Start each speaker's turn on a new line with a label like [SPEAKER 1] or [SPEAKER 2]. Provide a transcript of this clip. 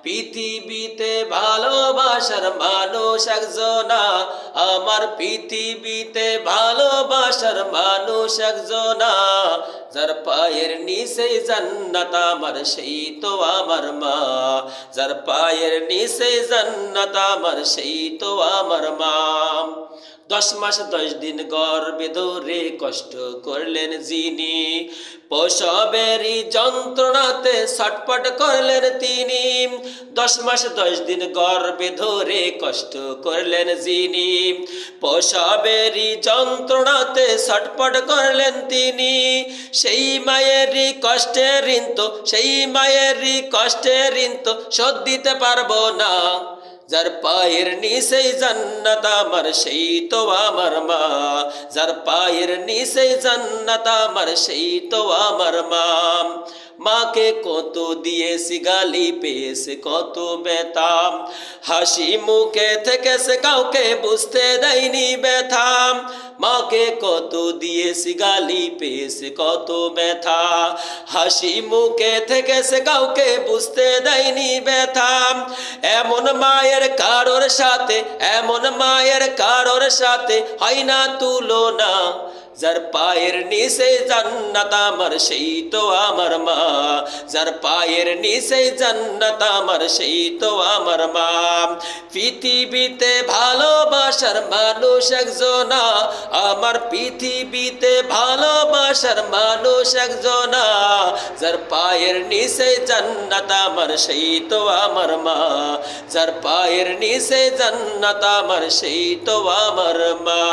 [SPEAKER 1] পৃথিবীতে ভালোবাসার মানুষ একজনা, আমার পৃথিবীতে ভালোবাসার মানুষ একজনা, যার পায়ের নিচেই জান্নাত আমার সেই তো আমার মা, যার পায়ের নিচেই জান্নাত আমার সেই তো আমার মা। 10 মাস 10 দিন গর্ভে ধরে কষ্ট করলেন যিনি, প্রসবেরই যন্ত্রণাতে ছটফট করলেন তিনি। 10 মাস 10 দিন গর্ভে ধরে কষ্ট করলেন যিনি, প্রসবেরই যন্ত্রণাতে ছটফট করলেন তিনি। সেই মায়েরই কষ্টের ঋণ তো, সেই মায়েরই কষ্টের ঋণ তো শোধ দিতে পারবো না, যার পায়ের নিচেই জান্নাত আমার সেই তো আমার মা, যার পায়ের নিচেই জান্নাত আমার সেই তো আমার মা। মাকে কত দিয়েছি গালি, পেয়েছে কত ব্যথা, হাসি মুখে থেকেছে কাউকে বুঝতে দেয়নি ব্যথা। মাকে কত দিয়েছি গালি, পেয়েছে কত ব্যথা, হাসি মুখে থেকেছে কাউকে বুঝতে দেয়নি ব্যথা। এমন মায়ের কারোর সাথে, এমন মায়ের কারোর সাথে হয় না তুলনা, যার পায়ের নিচে জান্নাত আমার সেই তো আমার মা, যার পায়ের নিচে জান্নাত আমার সেই তো আমার মা। পৃথিবীতে ভালোবাসার মানুষ একজনা, আমার পৃথিবীতে ভালোবাসার মানুষ একজনা, যার পায়ের নিচে জান্নাত আমার সেই তো আমার মা, যার পায়ের নিচে জান্নাত আমার সেই তো আমার মা।